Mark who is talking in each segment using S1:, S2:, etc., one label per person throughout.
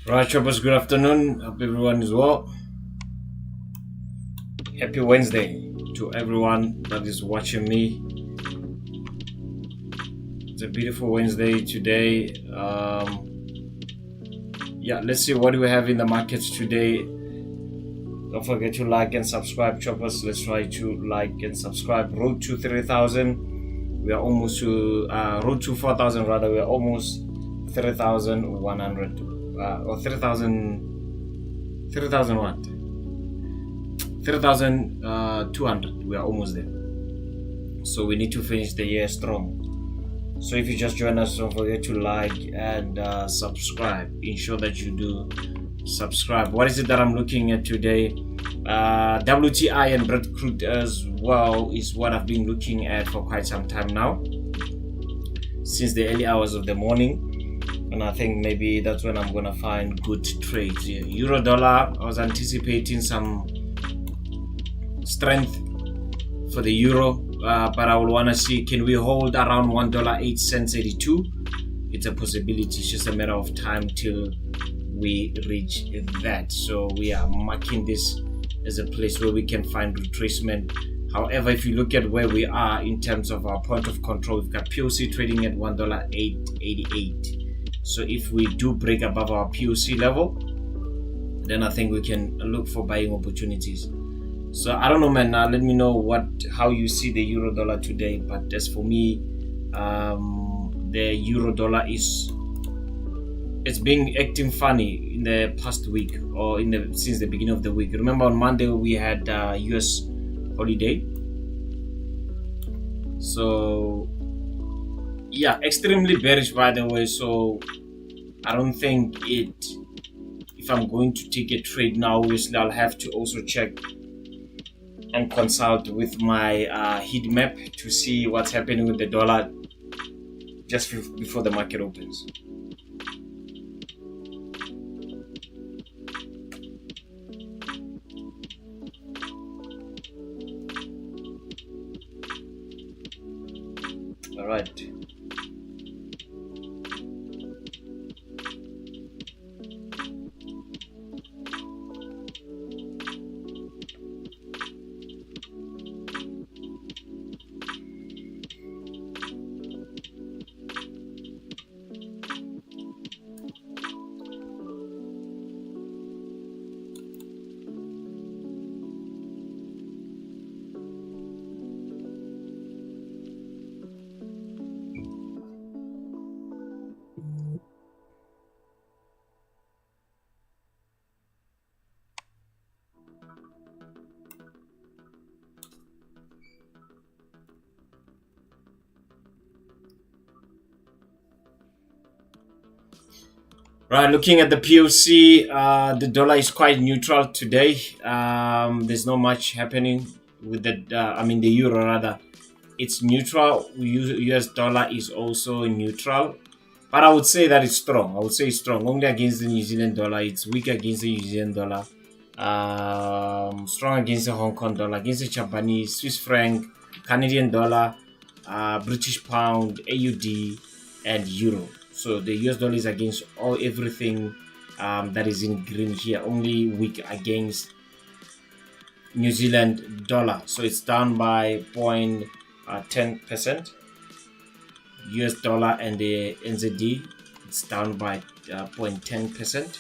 S1: Right, choppers, good afternoon. Hope everyone is well. Happy Wednesday to everyone that is watching me. It's a beautiful Wednesday today. Let's see what do we have in the markets today. Don't forget to like and subscribe, choppers. Let's try to like and subscribe. Road to 3,000. We are almost to road to 4,000 rather. We are almost 3,100 or 3,000. 3,000 what? 3,200. We are almost there. So we need to finish the year strong. So if you just join us, don't forget to like and subscribe. Ensure that you do subscribe. What is it that I'm looking at today? WTI and Brent crude as well is what I've been looking at for quite some time now, since the early hours of the morning, and I think maybe that's when I'm gonna find good trades here. Euro dollar, I was anticipating some strength for the euro, but I would want to see, can we hold around $1.0882? It's a possibility. It's just a matter of time till we reach that. So we are marking this as a place where we can find retracement. However, if you look at where we are in terms of our point of control, we've got POC trading at $1.888. So if we do break above our POC level, then I think we can look for buying opportunities. So I don't know, man. Let me know how you see the euro dollar today. But as for me, the euro dollar it's been acting funny in the past week, or since the beginning of the week. Remember on Monday we had US holiday. So yeah, extremely bearish, by the way. So I don't think if I'm going to take a trade now, obviously I'll have to also check and consult with my heat map to see what's happening with the dollar just before the market opens. All right. Right, looking at the POC, the dollar is quite neutral today. There's not much happening with the euro rather. It's neutral. US dollar is also neutral, but I would say that it's strong. I would say it's strong only against the New Zealand dollar. It's weak against the New Zealand dollar. Strong against the Hong Kong dollar, against the Japanese, Swiss franc, Canadian dollar, British pound, AUD, and euro. So the US dollar is against everything that is in green here. Only weak against New Zealand dollar. So it's down by 0.10%. US dollar and the NZD, it's down by 0.10%.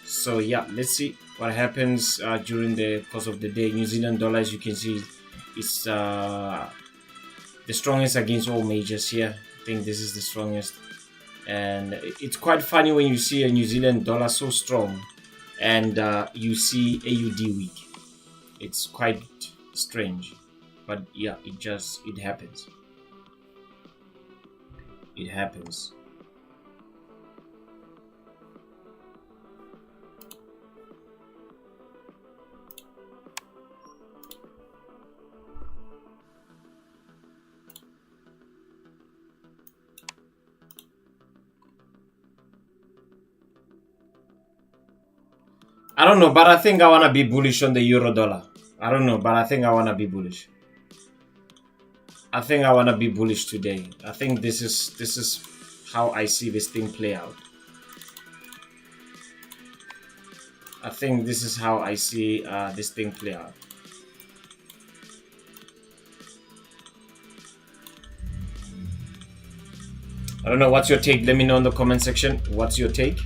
S1: So yeah, let's see what happens during the course of the day. New Zealand dollar, as you can see, is the strongest against all majors here. I think this is the strongest. And it's quite funny when you see a New Zealand dollar so strong and you see AUD weak. It's quite strange, but yeah, it happens. It happens. I don't know, but I think I want to be bullish on the euro dollar. I don't know, but I think I want to be bullish. I think I want to be bullish today. I think this is how I see this thing play out. I think this is how I see this thing play out. I don't know, what's your take? Let me know in the comment section. What's your take?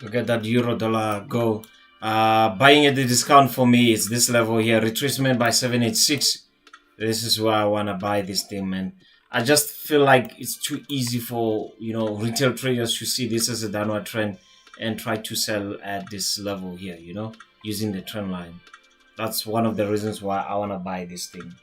S1: Look at that euro dollar go. Buying at the discount for me is this level here, retracement by 786. This is where I want to buy this thing, man. I just feel like it's too easy for, retail traders to see this as a downward trend and try to sell at this level here, using the trend line. That's one of the reasons why I want to buy this thing.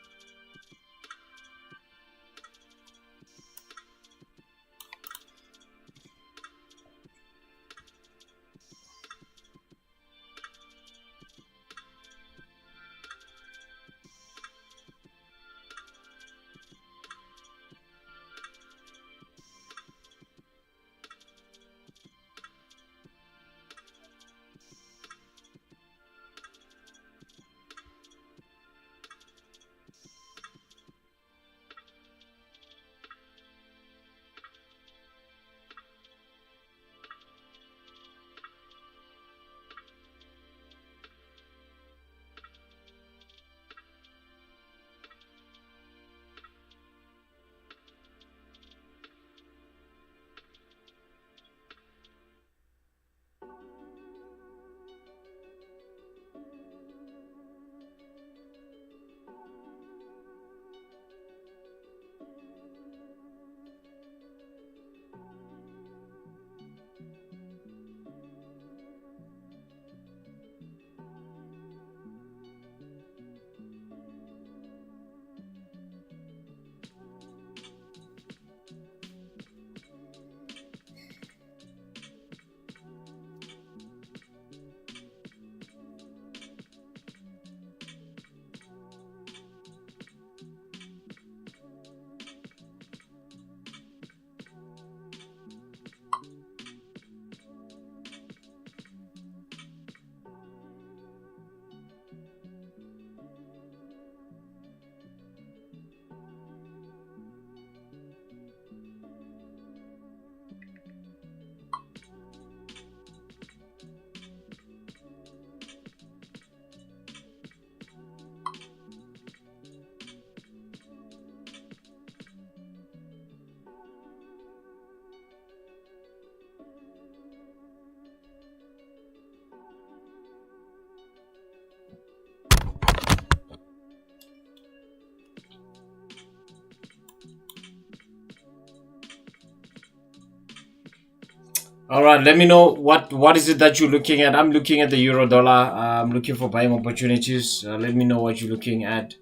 S1: All right, let me know what is it that you're looking at. I'm looking at the euro dollar. I'm looking for buying opportunities. Let me know what you're looking at.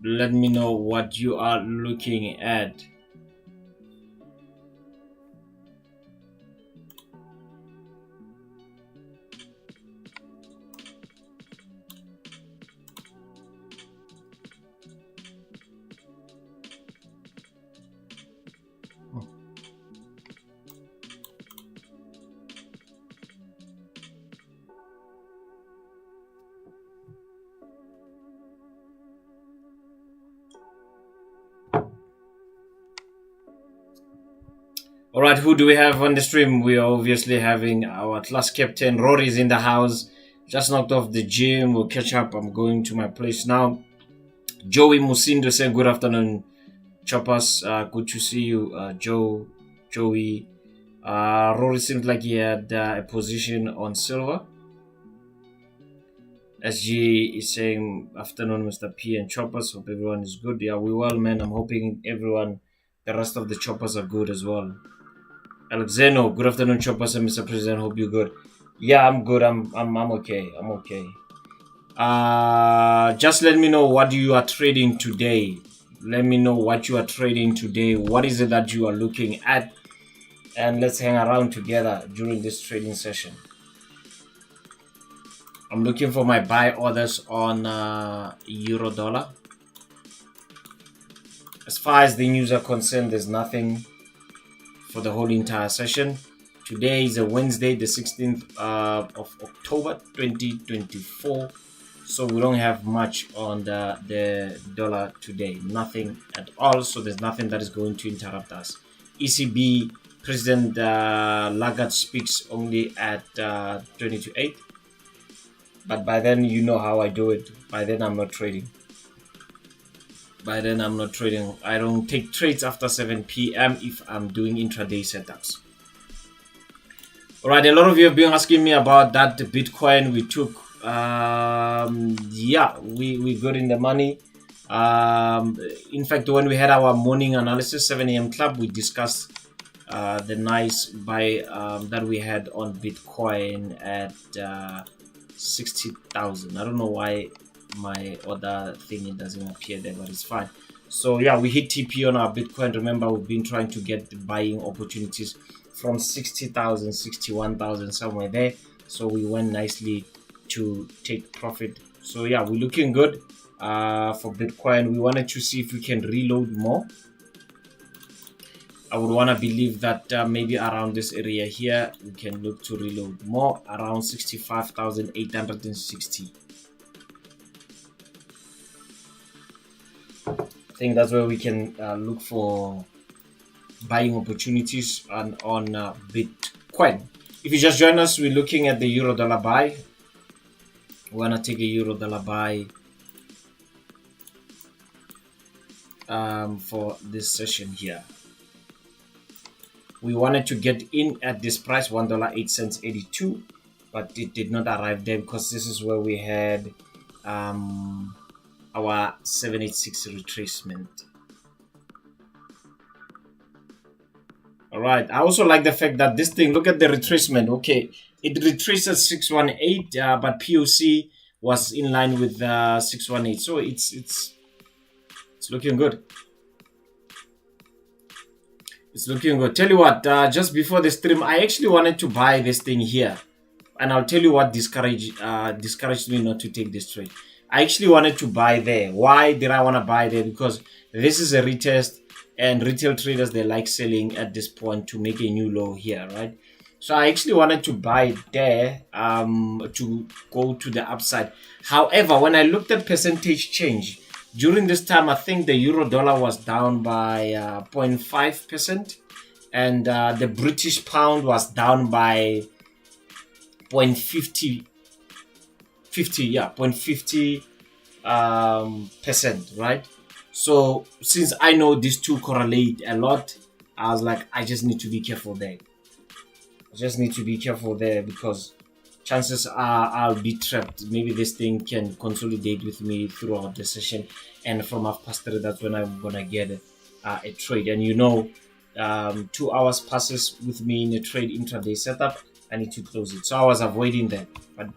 S1: Let me know what you are looking at. All right, who do we have on the stream? We are obviously having our class captain. Rory's in the house. Just knocked off the gym. We'll catch up. I'm going to my place now. Joey Musindo saying good afternoon, Choppers. Good to see you, Joey. Rory seems like he had a position on silver. SG is saying afternoon, Mr. P and Choppers. Hope everyone is good. Yeah, we well, man. I'm hoping everyone, the rest of the Choppers are good as well. Alexeno, good afternoon, Choppers and Mr. President. Hope you're good. Yeah, I'm good. I'm okay. I'm okay. Just let me know what you are trading today. Let me know what you are trading today. What is it that you are looking at? And let's hang around together during this trading session. I'm looking for my buy orders on euro dollar. As far as the news are concerned, there's nothing for the whole entire session. Today is a Wednesday, the 16th of October 2024. So we don't have much on the dollar today. Nothing at all. So there's nothing that is going to interrupt us. ECB President Lagarde speaks only at 20 to 8. But by then, you know how I do it. By then, I'm not trading. I don't take trades after 7 p.m. if I'm doing intraday setups. All right, a lot of you have been asking me about that Bitcoin we took. Yeah, we got in the money. In fact, when we had our morning analysis, 7 a.m. club, we discussed the nice buy that we had on Bitcoin at 60,000. I don't know why my other thing it doesn't appear there, but it's fine. So yeah, we hit TP on our Bitcoin. Remember, we've been trying to get the buying opportunities from 60,000, 61,000, somewhere there. So we went nicely to take profit. So yeah, we're looking good for Bitcoin. We wanted to see if we can reload more. I would want to believe that maybe around this area here, we can look to reload more, around 65,860. I think that's where we can look for buying opportunities on Bitcoin. If you just join us, we're looking at the euro dollar buy. We want to take a euro dollar buy for this session here. We wanted to get in at this price, $1.0882, but it did not arrive there because this is where we had our 786 retracement. All right, I also like the fact that this thing, look at the retracement. Okay, it retraced at 618, but POC was in line with 618, so it's looking good. It's looking good. Tell you what, just before the stream, I actually wanted to buy this thing here, and I'll tell you what discouraged me not to take this trade. I actually wanted to buy there. Why did I want to buy there? Because this is a retest, and retail traders, they like selling at this point to make a new low here, right? So I actually wanted to buy there to go to the upside. However, when I looked at percentage change, during this time, I think the euro dollar was down by 0.5%, and the British pound was down by 0.50, 0.50 percent, right? So since I know these two correlate a lot, I was like, I just need to be careful there. Because chances are I'll be trapped. Maybe this thing can consolidate with me throughout the session, and from _3, that's when I'm gonna get a trade. And 2 hours passes with me in a trade intraday setup. I need to close it, so I was avoiding that. But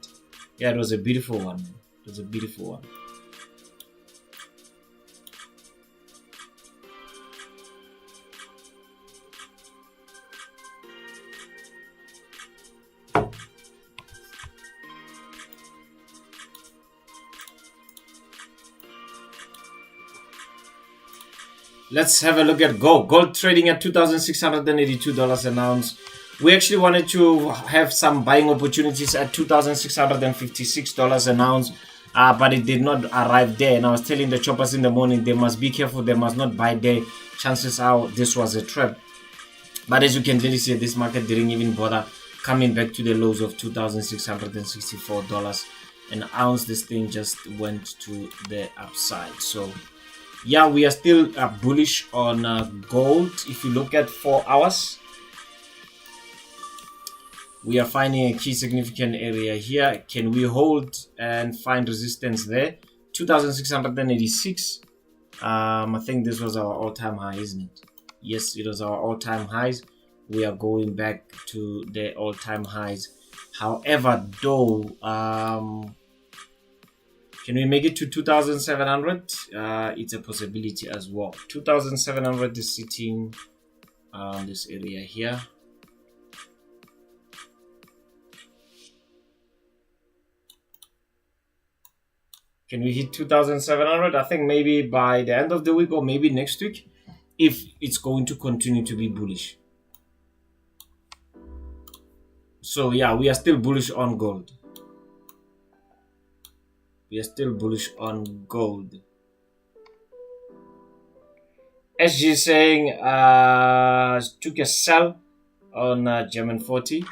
S1: yeah, it was a beautiful one. It was a beautiful one. Let's have a look at gold. Gold trading at $2,682 an ounce. We actually wanted to have some buying opportunities at $2,656 an ounce, but it did not arrive there. And I was telling the choppers in the morning, they must be careful. They must not buy there. Chances are this was a trap. But as you can clearly see, this market didn't even bother coming back to the lows of $2,664 an ounce. This thing just went to the upside. So yeah, we are still bullish on gold. If you look at 4 hours, we are finding a key significant area here. Can we hold and find resistance there? 2,686. I think this was our all-time high, isn't it? Yes, it was our all-time highs. We are going back to the all-time highs. However, though, can we make it to 2,700? It's a possibility as well. 2,700 is sitting on this area here. Can we hit 2,700? I think maybe by the end of the week or maybe next week, if it's going to continue to be bullish. So yeah, we are still bullish on gold. We are still bullish on gold. SG saying took a sell on German 40.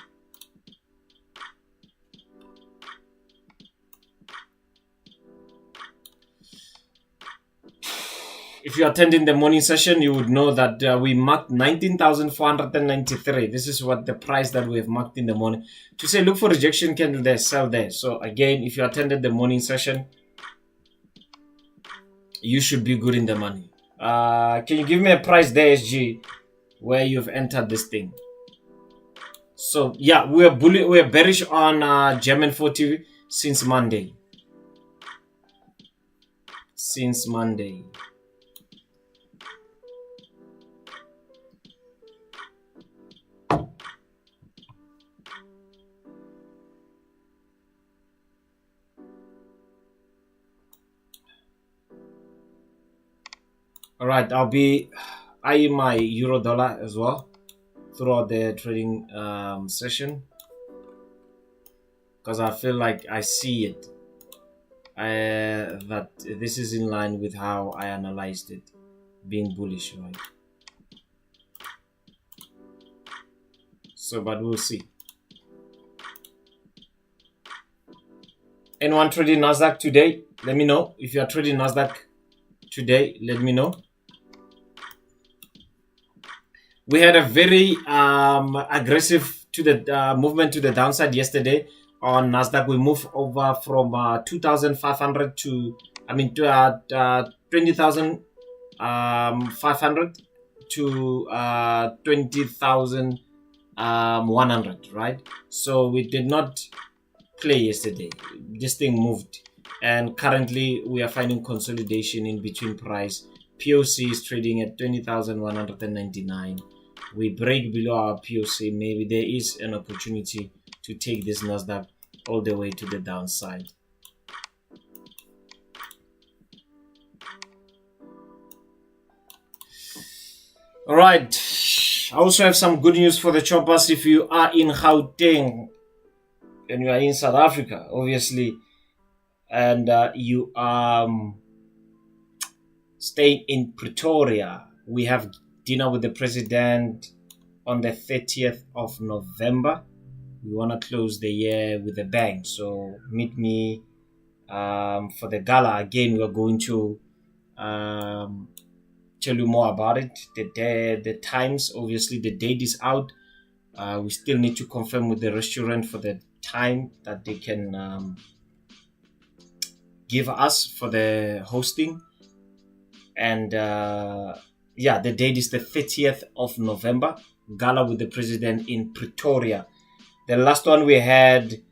S1: If you attended the morning session, you would know that we marked 19,493. This is what the price that we have marked in the morning. To say look for rejection candle there, sell there. So again, if you attended the morning session, you should be good in the money. Can you give me a price there, SG, where you've entered this thing? So yeah, we're bearish on German 40 since Monday. Since Monday. All right, I'll be eyeing my euro dollar as well throughout the trading session, because I feel like I see it that this is in line with how I analyzed it, being bullish, right? So, but we'll see. Anyone trading NASDAQ today? Let me know. If you are trading NASDAQ today, let me know. We had a very aggressive to the movement to the downside yesterday on NASDAQ. We moved over from 2,500 to 20,500 to 20,100, right? So we did not play yesterday. This thing moved, and currently we are finding consolidation in between price. POC is trading at 20,199. We break below our POC, maybe there is an opportunity to take this NASDAQ all the way to the downside. All right, I also have some good news for the choppers. If you are in Gauteng and you are in South Africa, obviously, and you are staying in Pretoria, we have dinner with the president on the 30th of November. We want to close the year with a bang, so meet me for the gala. Again, we are going to tell you more about it. The times, obviously the date is out. We still need to confirm with the restaurant for the time that they can give us for the hosting. And yeah, the date is the 30th of November. Gala with the president in Pretoria. The last one we had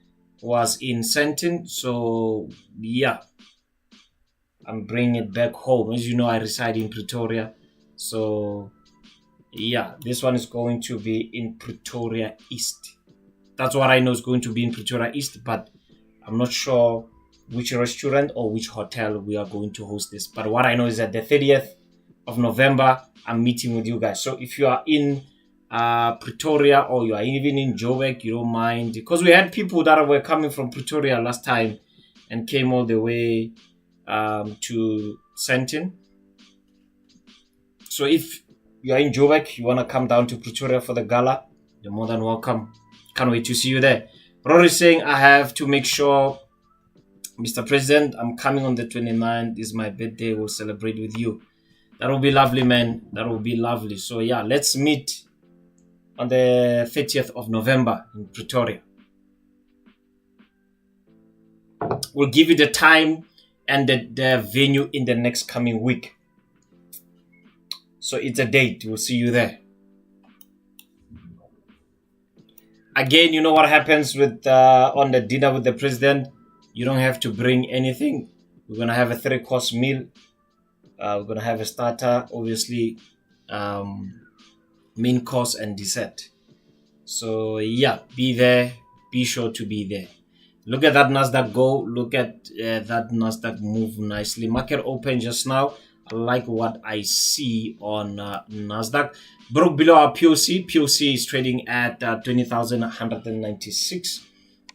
S1: was in Sandton. So yeah, I'm bringing it back home. As you know, I reside in Pretoria. So yeah, this one is going to be in Pretoria East. That's what I know is going to be in Pretoria East, but I'm not sure which restaurant or which hotel we are going to host this. But what I know is that the 30th of November, I'm meeting with you guys. So if you are in Pretoria, or you are even in Joburg, you don't mind, because we had people that were coming from Pretoria last time and came all the way to Sandton. So if you are in Joburg, you want to come down to Pretoria for the gala, you're more than welcome. Can't wait to see you there. Rory is saying, I have to make sure, Mr. President, I'm coming on the 29th. This is my birthday. We'll celebrate with you. That will be lovely, man. That will be lovely. So yeah, let's meet on the 30th of November in Pretoria. We'll give you the time and the venue in the next coming week. So it's a date. We'll see you there. Again, you know what happens with on the dinner with the president? You don't have to bring anything. We're going to have a 3-course meal. We're going to have a starter, obviously, main course and dessert. So yeah, be there. Be sure to be there. Look at that NASDAQ go. Look at that NASDAQ move nicely. Market open just now. I like what I see on NASDAQ. Broke below our POC. POC is trading at 20,196.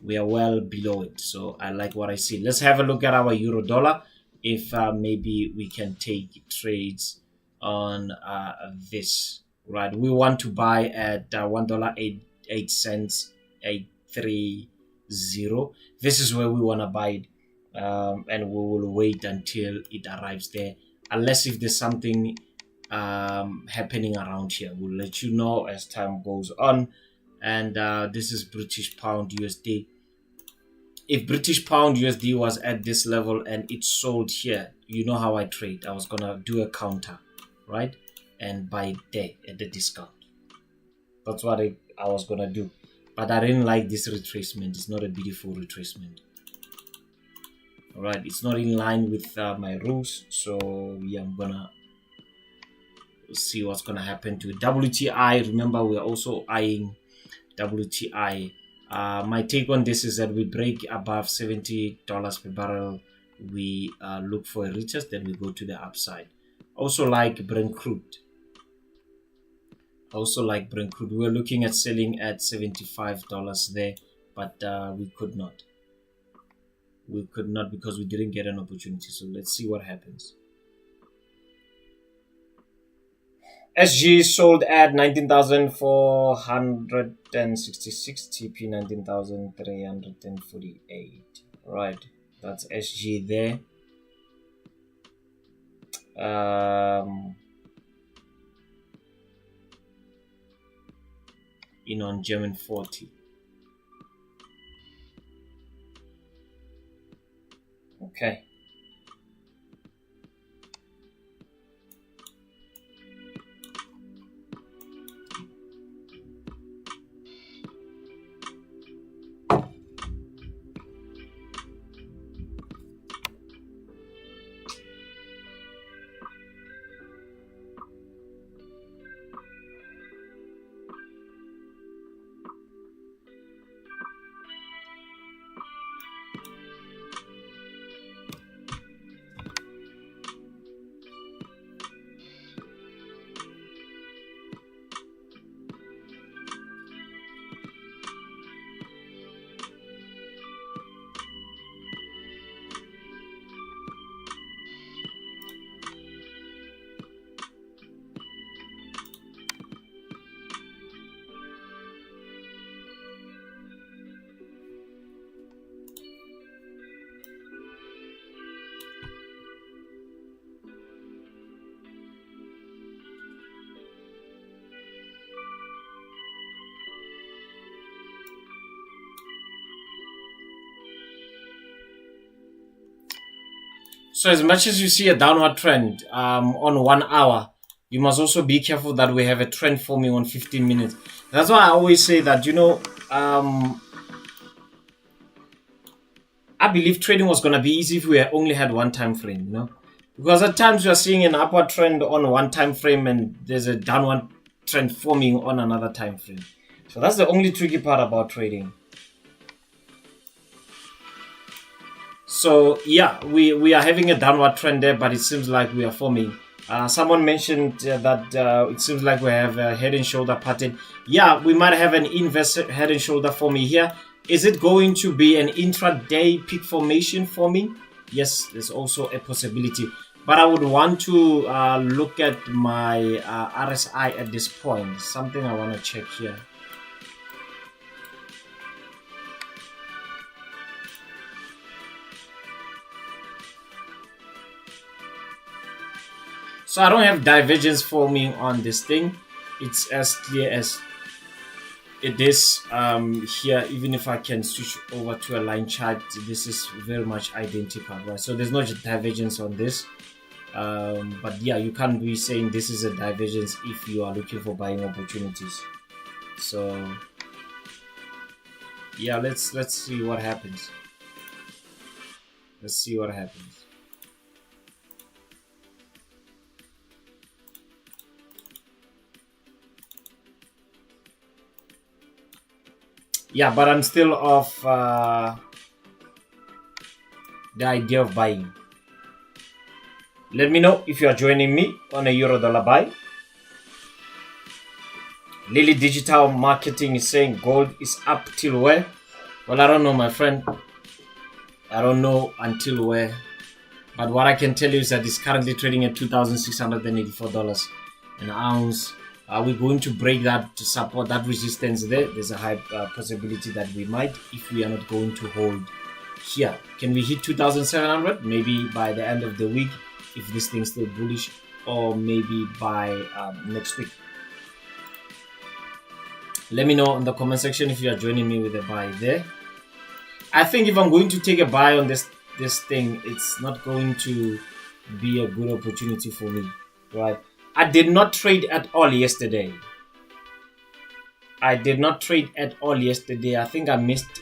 S1: We are well below it. So I like what I see. Let's have a look at our euro dollar. If maybe we can take trades on this. Right. We want to buy at $1.08.830. This is where we want to buy it. And we will wait until it arrives there. Unless if there's something happening around here, we'll let you know as time goes on. And this is British Pound USD. If British Pound USD was at this level and it sold here, you know how I trade. I was gonna do a counter, right, and buy it there at the discount. That's what I was gonna do. But I didn't like this retracement. It's not a beautiful retracement. All right, it's not in line with my rules. So yeah, I'm gonna see what's gonna happen to WTI. Remember, we're also eyeing WTI. My take on this is that we break above $70 per barrel. We look for a retest, then we go to the upside. Also like Brent crude. We're looking at selling at $75 there, but we could not. We could not because we didn't get an opportunity. So let's see what happens. SG sold at 19,466, TP 19,348. Right, that's SG there. On German 40. Okay. So as much as you see a downward trend on 1 hour, you must also be careful that we have a trend forming on 15 minutes. That's why I always say that, you know, I believe trading was going to be easy if we only had one time frame, you know, because at times you are seeing an upward trend on one time frame and there's a downward trend forming on another time frame. So that's the only tricky part about trading. So yeah, we are having a downward trend there, but it seems like we are forming. Someone mentioned that it seems like we have a head and shoulder pattern. Yeah, we might have an inverse head and shoulder forming here. Is it going to be an intraday peak formation forming? Yes, there's also a possibility. But I would want to look at my RSI at this point. Something I want to check here. So I don't have divergence forming on this thing. It's as clear as it is here. Even if I can switch over to a line chart, this is very much identical, right? So there's no divergence on this. But yeah, you can't be saying this is a divergence if you are looking for buying opportunities. So yeah, let's see what happens. Let's see what happens. Yeah, but I'm still off the idea of buying. Let me know if you are joining me on a euro dollar buy. Lily Digital Marketing is saying gold is up till where? Well, I don't know, my friend. I don't know until where. But what I can tell you is that it's currently trading at $2,684 an ounce. Are we going to break that to support that resistance there? There's a high possibility that we might, if we are not going to hold here. Can we hit 2,700? Maybe by the end of the week, if this thing's still bullish, or maybe by next week. Let me know in the comment section if you are joining me with a buy there. I think if I'm going to take a buy on this thing, it's not going to be a good opportunity for me, right? I did not trade at all yesterday. I did not trade at all yesterday. I think I missed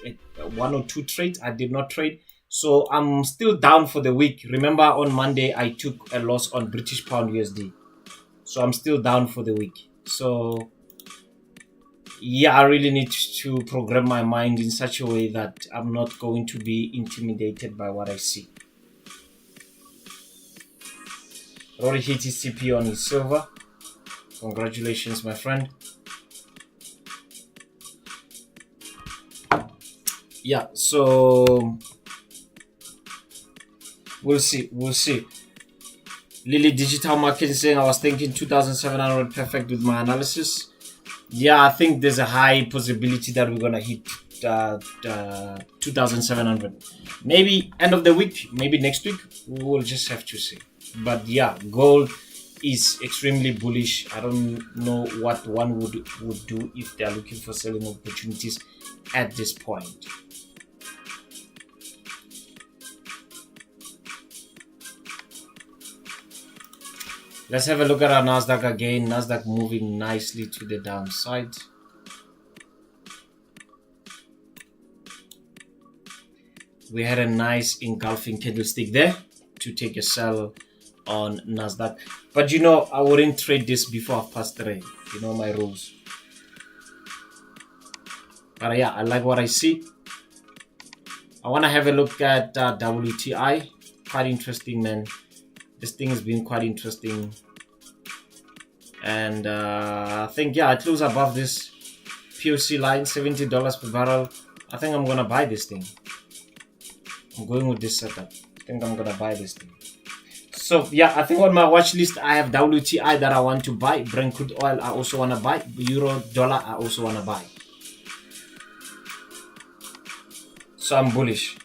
S1: one or two trades. I did not trade. So I'm still down for the week. Remember on Monday, I took a loss on British Pound USD. So I'm still down for the week. So yeah, I really need to program my mind in such a way that I'm not going to be intimidated by what I see. Rory hit his CP on his silver. Congratulations, my friend. Yeah, so we'll see. Lily Digital Marketing saying I was thinking 2,700 perfect with my analysis. Yeah, I think there's a high possibility that we're gonna hit 2,700. Maybe end of the week, maybe next week. We'll just have to see. But yeah, gold is extremely bullish. I don't know what one would do if they are looking for selling opportunities at this point. Let's have a look at our NASDAQ again. NASDAQ moving nicely to the downside. We had a nice engulfing candlestick there to take a sell on NASDAQ. But you know, I wouldn't trade this before 3:30. You know my rules. But yeah, I like what I see. I want to have a look at WTI. Quite interesting, man. This thing has been quite interesting. And I think, yeah, I close above this POC line, $70 per barrel. I think I'm going to buy this thing. I'm going with this setup. I think I'm going to buy this thing. So, yeah, I think on my watch list, I have WTI that I want to buy. Brent crude oil, I also want to buy. Euro, dollar, I also want to buy. So, I'm bullish.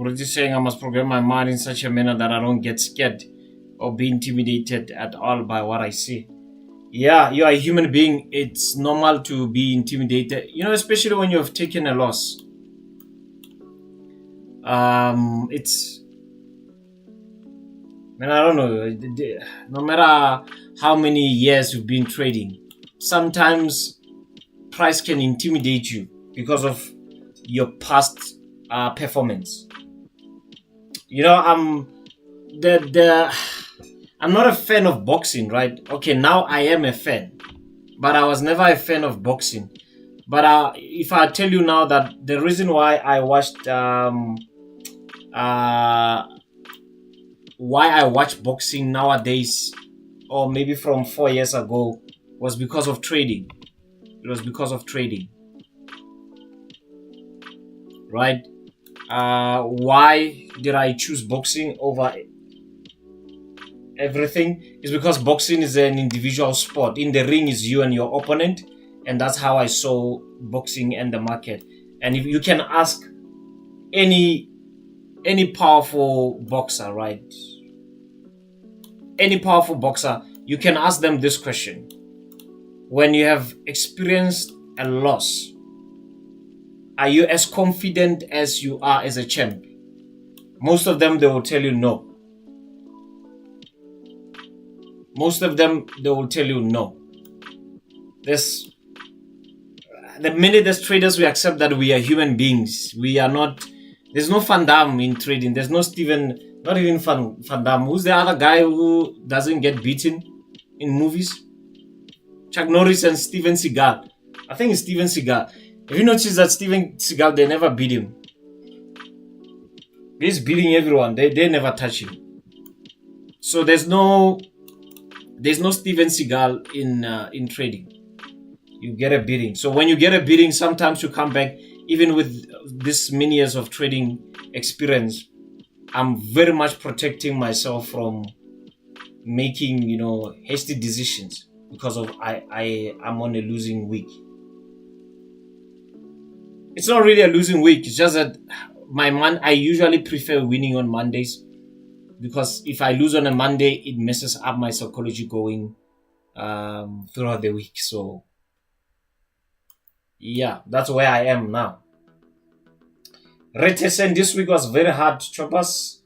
S1: British saying I must program my mind in such a manner that I don't get scared or be intimidated at all by what I see. Yeah, you are a human being. It's normal to be intimidated, especially when you have taken a loss. It's, man, I don't know. No matter how many years you've been trading, sometimes price can intimidate you because of your past performance. I'm not a fan of boxing, right? Okay, now I am a fan, but I was never a fan of boxing. But if I tell you now that the reason why I watched boxing nowadays, or maybe from 4 years ago, was because of trading. It was because of trading, right? Why did I choose boxing over everything? Is because boxing is an individual sport. In the ring is you and your opponent, and that's how I saw boxing and the market. And if you can ask any powerful boxer, right? Any powerful boxer, you can ask them this question. When you have experienced a loss, are you as confident as you are as a champ? Most of them, they will tell you no. Most of them, they will tell you no. The minute there's traders, we accept that we are human beings. We are not, there's no Van Damme in trading. There's no not even Van Damme. Who's the other guy who doesn't get beaten in movies? Chuck Norris and Steven Seagal. I think it's Steven Seagal. Have you noticed that Steven Seagal, they never beat him? He's beating everyone. They never touch him. So there's no Steven Seagal in trading. You get a beating. So when you get a beating, sometimes you come back. Even with this many years of trading experience, I'm very much protecting myself from making hasty decisions because of I'm on a losing week. It's not really a losing week. It's just that I usually prefer winning on Mondays, because if I lose on a Monday, it messes up my psychology going throughout the week. So yeah, that's where I am now. Retention this week was very hard. Choppers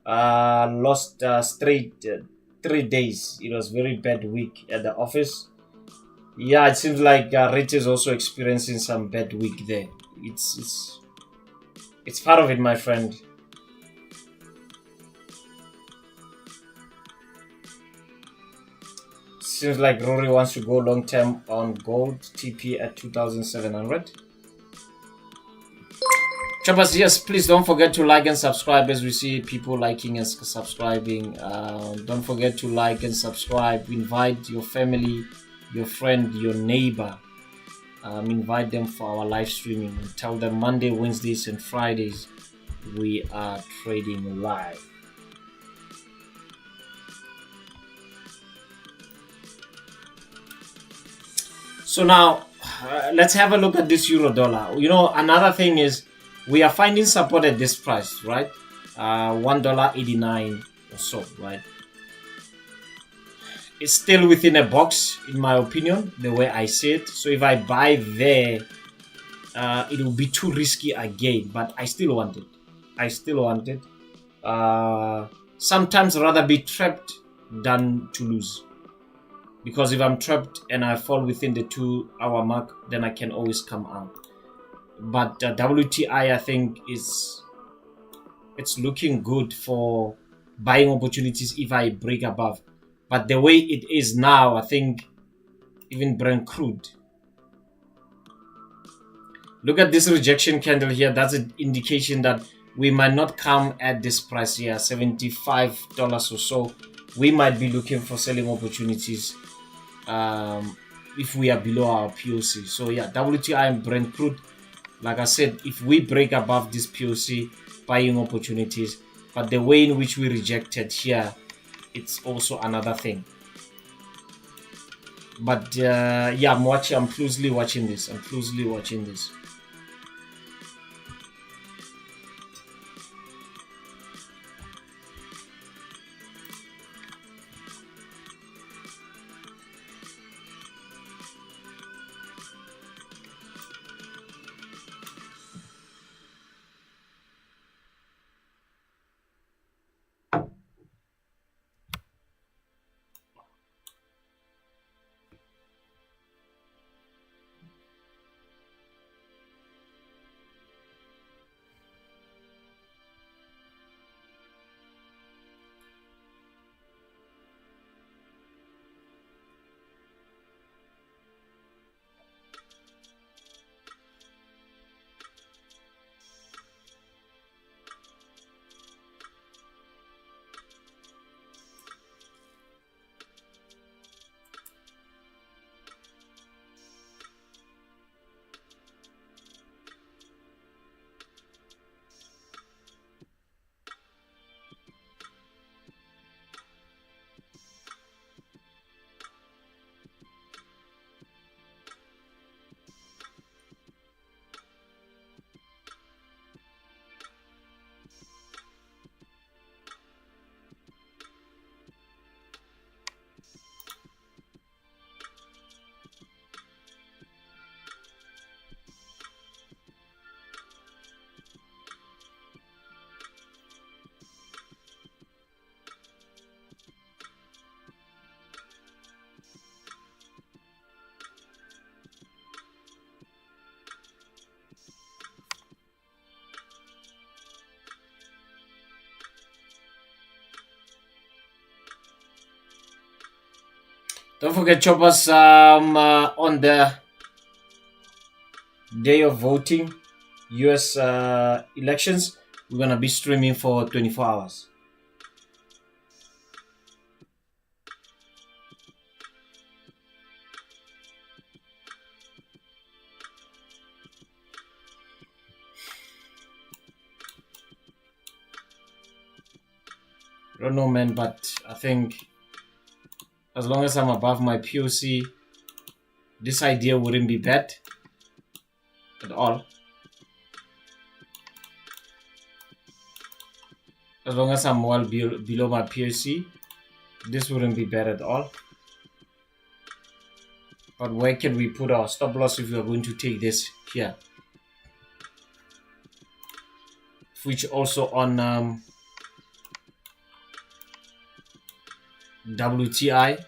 S1: lost straight 3 days. It was very bad week at the office. Yeah, it seems like Rate is also experiencing some bad week there. It's part of it, my friend. Seems like Rory wants to go long term on gold TP at 2,700. Choppers, yes, please don't forget to like and subscribe, as we see people liking and subscribing. Don't forget to like and subscribe. Invite your family, your friend, your neighbor. Invite them for our live streaming, and tell them Monday, Wednesdays, and Fridays we are trading live. So now let's have a look at this euro dollar. Another thing is we are finding support at this price, right? $1.89 or so, right? It's still within a box, in my opinion, the way I see it. So if I buy there, it will be too risky again, but I still want it. Sometimes rather be trapped than to lose. Because if I'm trapped and I fall within the 2-hour mark, then I can always come out. But WTI, I think, it's looking good for buying opportunities if I break above. But the way it is now, I think even Brent crude. Look at this rejection candle here. That's an indication that we might not come at this price here, $75 or so. We might be looking for selling opportunities if we are below our POC. So yeah, WTI and Brent crude, like I said, if we break above this POC, buying opportunities. But the way in which we rejected here, it's also another thing. But yeah, I'm closely watching this. Don't forget, choppers, on the day of voting, US elections, we're gonna be streaming for 24 hours. I don't know, man, but I think as long as I'm above my POC, this idea wouldn't be bad at all. As long as I'm well below my POC, this wouldn't be bad at all. But where can we put our stop loss if we are going to take this here? Which also on WTI.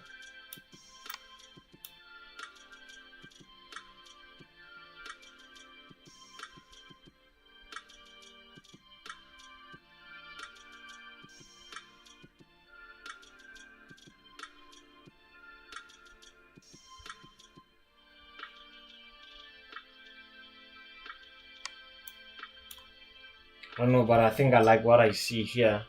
S1: I don't know, but I think I like what I see here.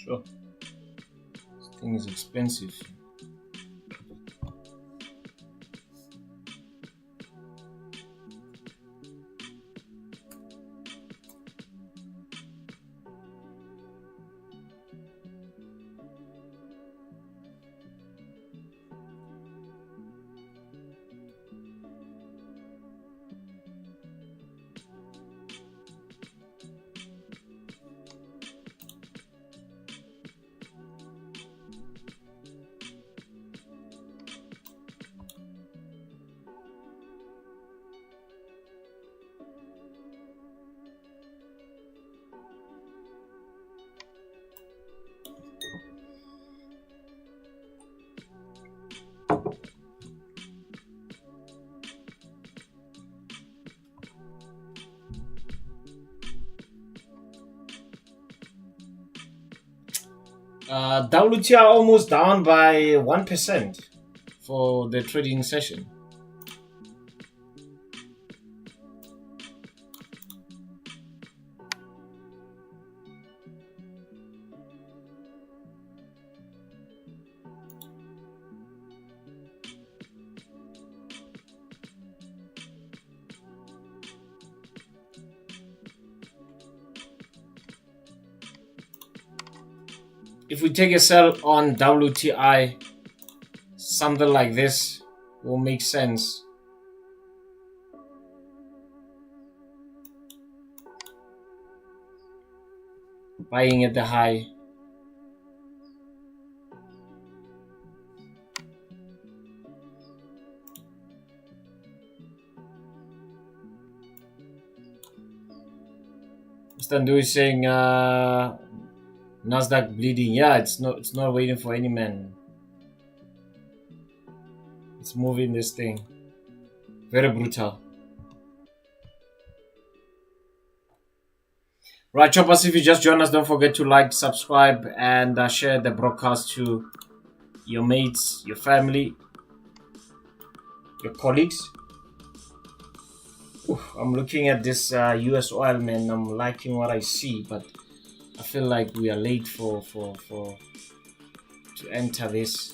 S1: Sure. This thing is expensive. WTI almost down by 1% for the trading session. If we take a sell on WTI, something like this will make sense. Buying at the high. Mr. Ndu is saying NASDAQ bleeding. Yeah, it's not waiting for any man. It's moving this thing. Very brutal. Right, choppers, if you just joined us, don't forget to like, subscribe, and share the broadcast to your mates, your family, your colleagues. I'm looking at this US oil, man. I'm liking what I see, but I feel like we are late for to enter this.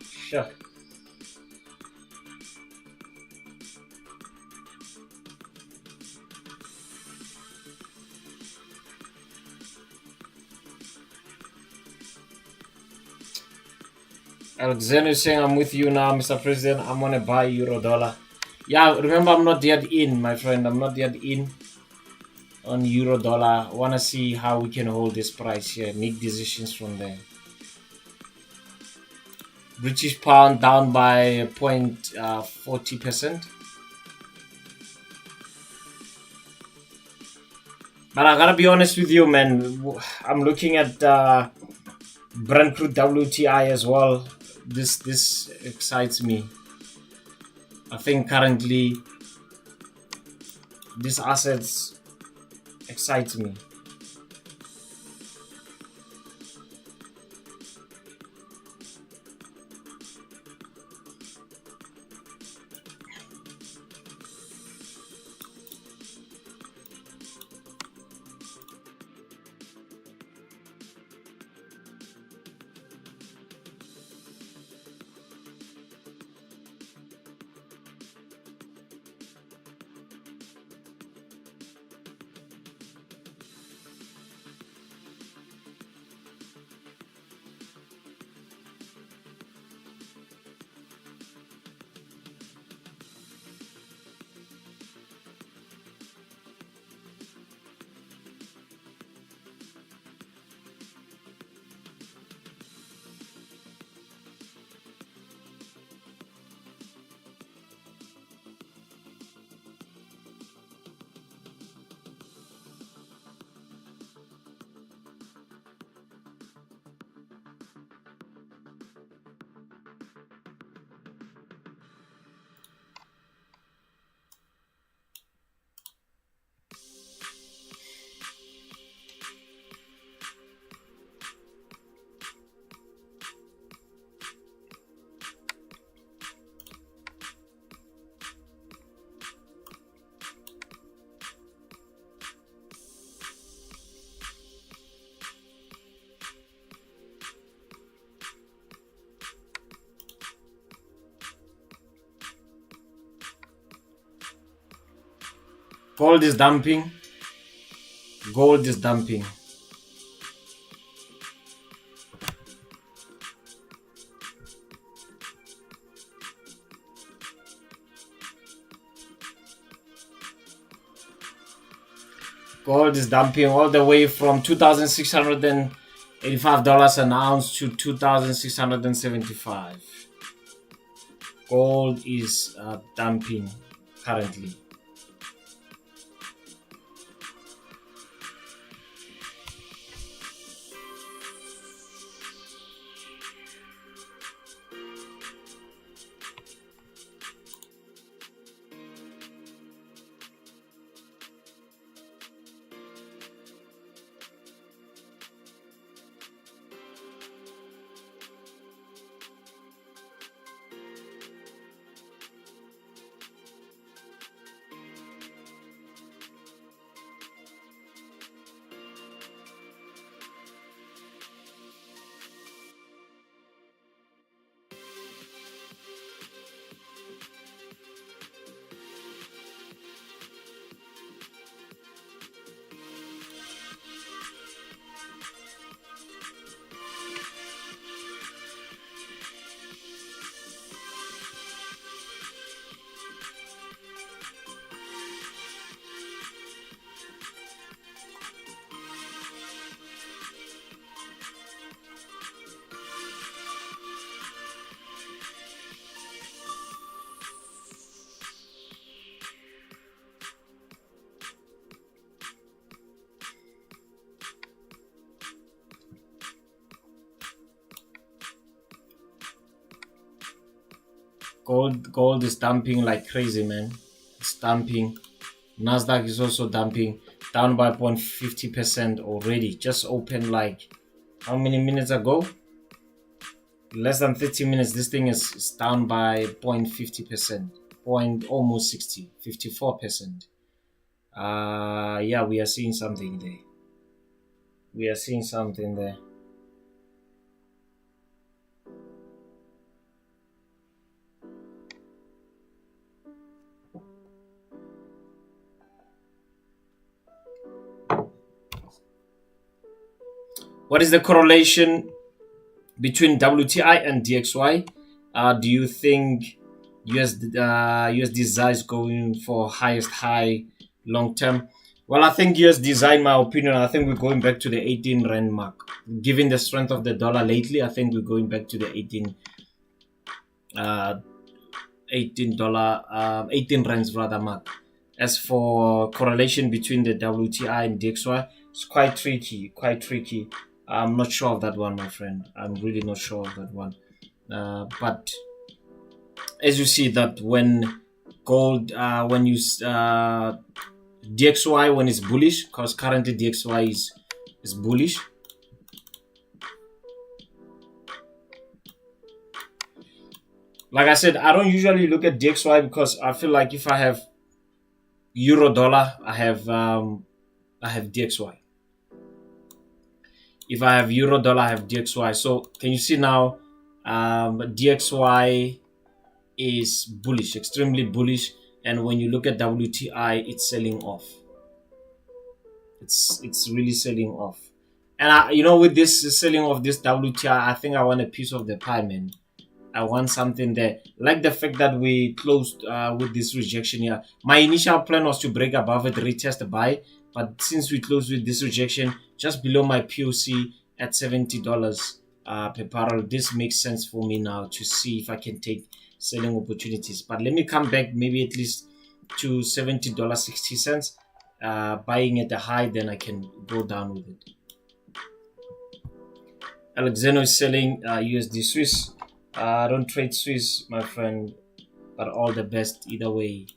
S1: Sure. Alexander is saying, I'm with you now, Mr. President. I'm gonna buy euro dollar. Yeah, remember, I'm not yet in, my friend. I'm not yet in on euro dollar. I wanna see how we can hold this price here, make decisions from there. British pound down by 0.40%. But I gotta be honest with you, man. I'm looking at Brent crude WTI as well. This excites me. I think currently these assets excite me. Gold is dumping. Gold is dumping. Gold is dumping all the way from $2,685 an ounce to $2,675. Gold is dumping currently. Gold is dumping like crazy, man. It's dumping. NASDAQ is also dumping, down by 0.50% already. Just opened like how many minutes ago? Less than 30 minutes. This thing is down by 0.50%, almost 60, 54%. Yeah, we are seeing something there. We are seeing something there. What is the correlation between WTI and DXY. Do you think USD is going for highest high long term? Well, I think USD, in my opinion, I think we're going back to the 18 rand mark. Given the strength of the dollar lately, I think we're going back to the 18 rands rather mark. As for correlation between the WTI and DXY, it's quite tricky. I'm not sure of that one, my friend. I'm really not sure of that one. But as you see that when gold, DXY when it's bullish, because currently DXY is bullish. Like I said, I don't usually look at DXY because I feel like if I have euro dollar, I have DXY. If I have euro dollar, I have DXY. So can you see now, DXY is bullish, extremely bullish, and when you look at WTI, it's selling off. It's really selling off. And with this selling off this WTI, I think I want a piece of the pie, man. I want something there. Like the fact that we closed with this rejection here. My initial plan was to break above it, retest the buy. But since we closed with this rejection, just below my POC at $70 per barrel, this makes sense for me now to see if I can take selling opportunities. But let me come back maybe at least to $70.60. Buying at the high, then I can go down with it. Alexander is selling USD Swiss. I don't trade Swiss, my friend, but all the best either way.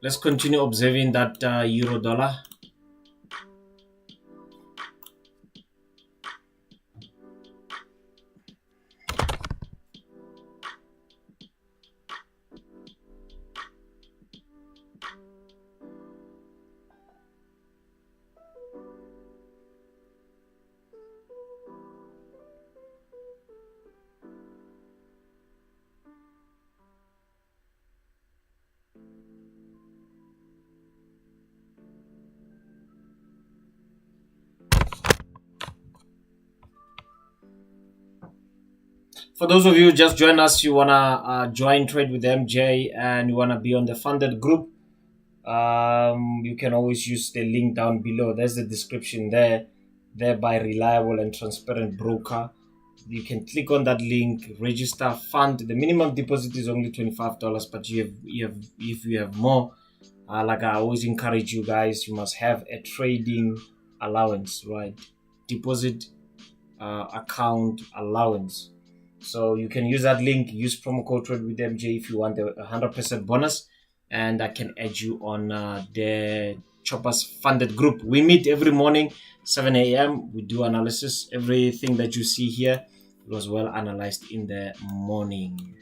S1: Let's continue observing that euro dollar. For those of you who just join us, you wanna join trade with MJ and you wanna be on the funded group, you can always use the link down below. There's the description there. Thereby reliable and transparent broker. You can click on that link, register, fund. The minimum deposit is only $25, but if you have more, like I always encourage you guys, you must have a trading allowance, right? Deposit account allowance. So you can use that link, use promo code trade with MJ if you want a 100% bonus, and I can add you on the Choppers funded group. We meet every morning 7 a.m. we do analysis. Everything that you see here was well analyzed in the morning.